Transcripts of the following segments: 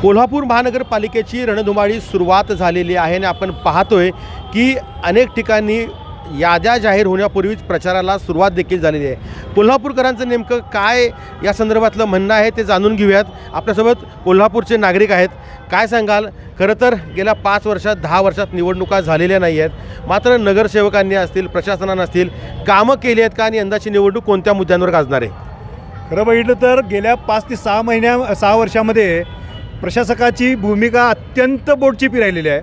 कोल्हापूर महानगरपालिकेची रणधुमाळी सुरुवात झालेली आहे आणि आपण पाहतोय की अनेक ठिकाणी याद्या जाहीर होण्यापूर्वीच प्रचाराला सुरुवात देखील झालेली आहे। कोल्हापूरकरांचं नेमकं काय या संदर्भातलं म्हणणं आहे ते जाणून घेऊयात। आपल्यासोबत कोल्हापूरचे नागरिक आहेत। काय सांगाल? खरं तर गेल्या 5 वर्षात 10 वर्षात निवडणुका झालेल्या नाही आहेत, मात्र नगरसेवकांनी असतील प्रशासनानं असतील कामं केली आहेत का आणि यंदाची निवडणूक कोणत्या मुद्द्यांवर गाजणार आहे? खरं बघितलं तर गेल्या 5 ते 6 वर्षामध्ये प्रशासकाची भूमिका अत्यंत बोटचेपी राहिलेली आहे।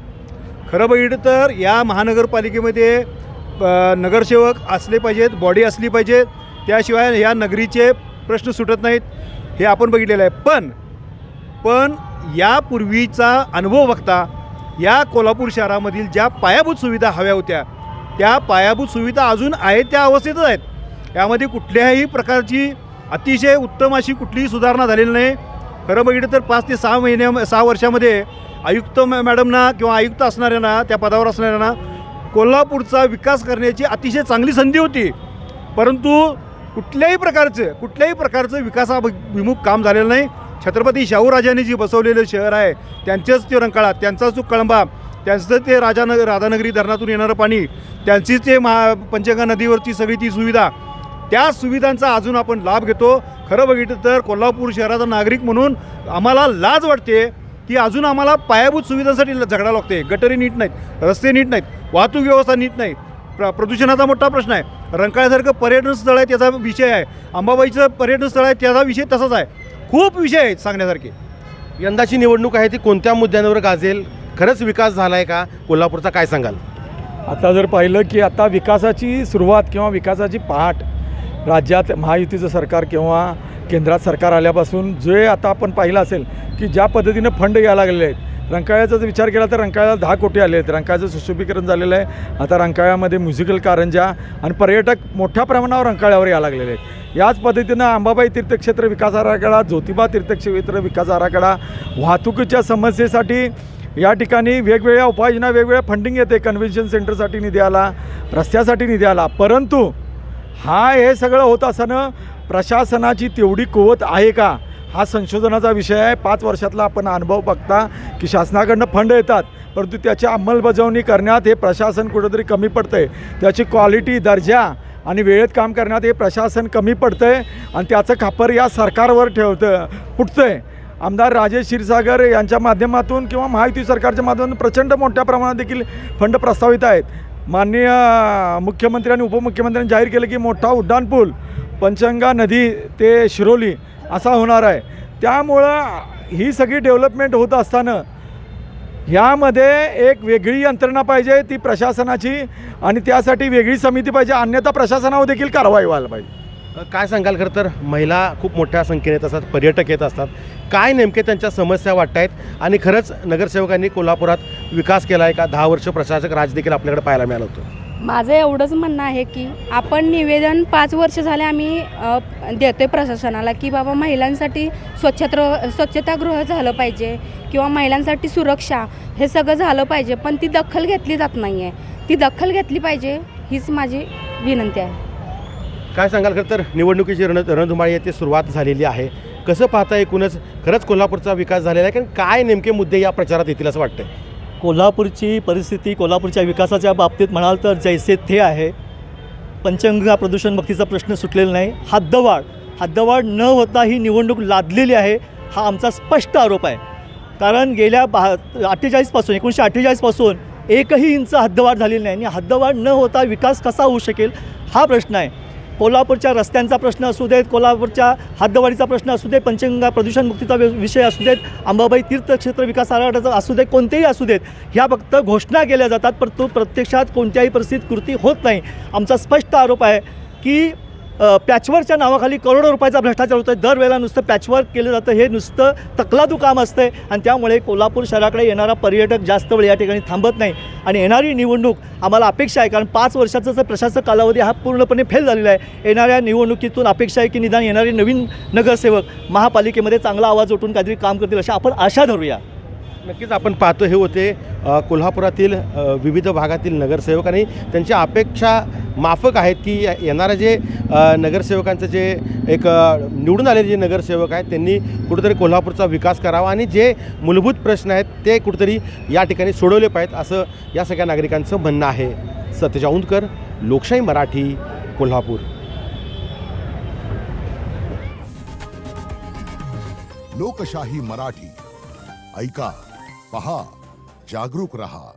खरं बघितलं तर या महानगरपालिकेमध्ये नगरसेवक असले पाहिजेत, बॉडी असली पाहिजे, त्याशिवाय या नगरीचे प्रश्न सुटत नाहीत, हे आपण बघितलेलं आहे। पण यापूर्वीचा अनुभव बघता या कोल्हापूर शहरामधील ज्या पायाभूत सुविधा हव्या होत्या त्या पायाभूत सुविधा अजून आहेत त्या अवस्थेतच आहेत। यामध्ये कुठल्याही प्रकारची अतिशय उत्तम अशी कुठलीही सुधारणा झालेली नाही। खरं बघितलं तर 5 ते 6 वर्षामध्ये आयुक्त मॅडमना किंवा आयुक्त असणाऱ्यांना, त्या पदावर असणाऱ्यांना कोल्हापूरचा विकास करण्याची अतिशय चांगली संधी होती, परंतु कुठल्याही प्रकारचं विकासाभिमुख काम झालेलं नाही। छत्रपती शाहूराजांनी जी बसवलेलं शहर आहे त्यांचंच ते रंकाळा, त्यांचाच तो कळंबा, त्यांचं ते राधानगरी धरणातून येणारं पाणी, त्यांचीच ते पंचगंगा नदीवरची सगळी ती सुविधा, त्या सुविधांचा अजून आपण लाभ घेतो। खरं बघितलं तर कोल्हापूर शहराचा नागरिक म्हणून आम्हाला लाज वाटते की अजून आम्हाला पायाभूत सुविधांसाठी झगडा लागते। गटरी नीट नाहीत, रस्ते नीट नाहीत, वाहतूक व्यवस्था नीट नाही, प्रदूषणाचा मोठा प्रश्न आहे। रंकाळ्यासारखं पर्यटन स्थळ आहे त्याचा विषय आहे, अंबाबाईचं पर्यटन स्थळ आहे त्याचा विषय तसाच आहे। खूप विषय आहेत सांगण्यासारखे। यंदाची निवडणूक आहे ती कोणत्या मुद्द्यांवर गाजेल? खरंच विकास झाला आहे का कोल्हापूरचा? काय सांगाल? आता जर पाहिलं की आता विकासाची सुरुवात किंवा विकासाची पहाट राज्यात महायुतीचं सरकार किंवा केंद्रात सरकार आल्यापासून जे आता आपण पाहिलं असेल की ज्या पद्धतीनं फंड यायला लागलेले आहेत। रंकाळ्याचा जर विचार केला तर रंकाळ्याला 10 कोटी आले आहेत। रंकाळ्याचं सुशोभीकरण झालेलं आहे। आता रंकाळ्यामध्ये म्युझिकल कारंजा आणि पर्यटक मोठ्या प्रमाणावर रंकाळ्यावर यायला लागलेले आहेत। याच पद्धतीनं अंबाबाई तीर्थक्षेत्र विकास आराखडा, ज्योतिबा तीर्थक्षेत्र विकास आराखडा, वाहतुकीच्या समस्येसाठी या ठिकाणी वेगवेगळ्या उपाययोजना, वेगवेगळ्या फंडिंग येते। कन्व्हेन्शन सेंटरसाठी निधी आला, रस्त्यासाठी निधी आला, परंतु हे सगळं होत असताना प्रशासनाची तेवढी कुवत आहे का हा संशोधनाचा विषय आहे। 5 वर्षातला आपण अनुभव बघता की शासनाकडनं फंड येतात, परंतु त्याची अंमलबजावणी करण्यात हे प्रशासन कुठेतरी कमी पडतं आहे। त्याची क्वालिटी, दर्जा आणि वेळेत काम करण्यात हे प्रशासन कमी पडतं आहे आणि त्याचं खापर या सरकारवर फुटतं आहे। आमदार राजेश क्षीरसागर यांच्या माध्यमातून किंवा महायुती सरकारच्या माध्यमातून प्रचंड मोठ्या प्रमाणात देखील फंड प्रस्तावित आहेत। माननीय मुख्यमंत्री आणि उपमुख्यमंत्र्यांनी जाहीर केलं की मोठा उड्डाणपूल पंचगंगा नदी ते शिरोली असा होणार आहे। त्यामुळं ही सगळी डेव्हलपमेंट होत असताना ह्यामध्ये एक वेगळी यंत्रणा पाहिजे ती प्रशासनाची, आणि त्यासाठी वेगळी समिती पाहिजे, अन्यथा प्रशासनावर देखील कारवाई व्हायला पाहिजे। काय सांगाल? खरं तर महिला खूप मोठ्या संख्येने येत असतात, पर्यटक येत असतात, काय नेमके त्यांच्या समस्या वाटत आहेत आणि खरंच नगरसेवकांनी कोल्हापुरात विकास केला आहे का? 10 वर्ष प्रशासक राज देखील आपल्याकडे पाहायला मिळालं होतं। माझं एवढंच म्हणणं आहे की आपण निवेदन 5 वर्ष झाले आम्ही देतोय प्रशासनाला की बाबा महिलांसाठी स्वच्छतागृह झालं पाहिजे किंवा महिलांसाठी सुरक्षा हे सगळं झालं पाहिजे, पण ती दखल घेतली जात नाही आहे। ती दखल घेतली पाहिजे हीच माझी विनंती आहे। काय सांगाल? खरं तर निवडणुकीची रणधुमाळी आहे ती सुरुवात झालेली आहे, कसं पाहता एकूणच खरंच कोल्हापूरचा विकास झालेला आहे? कारण काय नेमके मुद्दे या प्रचारात येतील असं वाटतं? कोल्हापूरची परिस्थिती, कोल्हापूरच्या विकासाच्या बाबतीत म्हणाल तर जैसे थे आहे। पंचगंगा प्रदूषण मुक्तीचा प्रश्न सुटलेला नाही। हद्दवाढ न होता ही निवडणूक लादलेली आहे हा आमचा स्पष्ट आरोप आहे। कारण गेल्या 1948 पासून एकही इंच हद्दवाढ झालेली नाही आणि हद्दवाढ न होता विकास कसा होऊ शकेल हा प्रश्न आहे। कोल्हापूरच्या रस्त्यांचा प्रश्न असू देत, कोल्हापूरच्या हद्दवाढीचा प्रश्न असू दे, पंचगंगा प्रदूषण मुक्तीचा विषय असू देत, अंबाबाई तीर्थक्षेत्र विकास आराखड्याचा असू दे, कोणतेही असू देत, ह्या फक्त घोषणा केल्या जातात, परंतु प्रत्यक्षात कोणत्याही परिस्थितीत कृती होत नाही। आमचा स्पष्ट आरोप आहे की पॅचवर्कच्या नावाखाली करोडो रुपयाचा भ्रष्टाचार होतो आहे। दरवेळेला नुसतं पॅचवर्क केलं जातं, हे नुसतं तकलादू काम असतं आणि त्यामुळे कोल्हापूर शहराकडे येणारा पर्यटक जास्त वेळ या ठिकाणी थांबत नाही। आणि येणारी निवडणूक आम्हाला अपेक्षा आहे, कारण 5 वर्षाचा जर प्रशासक कालावधी हा पूर्णपणे फेल झालेला आहे। येणाऱ्या निवडणुकीतून अपेक्षा आहे की निदान येणारे नवीन नगरसेवक महापालिकेमध्ये चांगला आवाज उठून काहीतरी काम करतील अशा आपण आशा धरूया। नक्कीच आपण पाहतो हे होते कोल्हापुरातील विविध भागातील नगरसेवक आणि त्यांच्या अपेक्षा माफक आहेत की येणारे जे नगरसेवकांचं जे एक निवडून आलेले जे नगरसेवक आहेत त्यांनी कुठेतरी कोल्हापूरचा विकास करावा आणि जे मूलभूत प्रश्न आहेत ते कुठेतरी या ठिकाणी सोडवले पाहिजेत असं या सगळ्या नागरिकांचं म्हणणं आहे. सतेज औंधकर, लोकशाही मराठी, कोल्हापूर. लोकशाही मराठी ऐका, पहा, जागरूक रहा.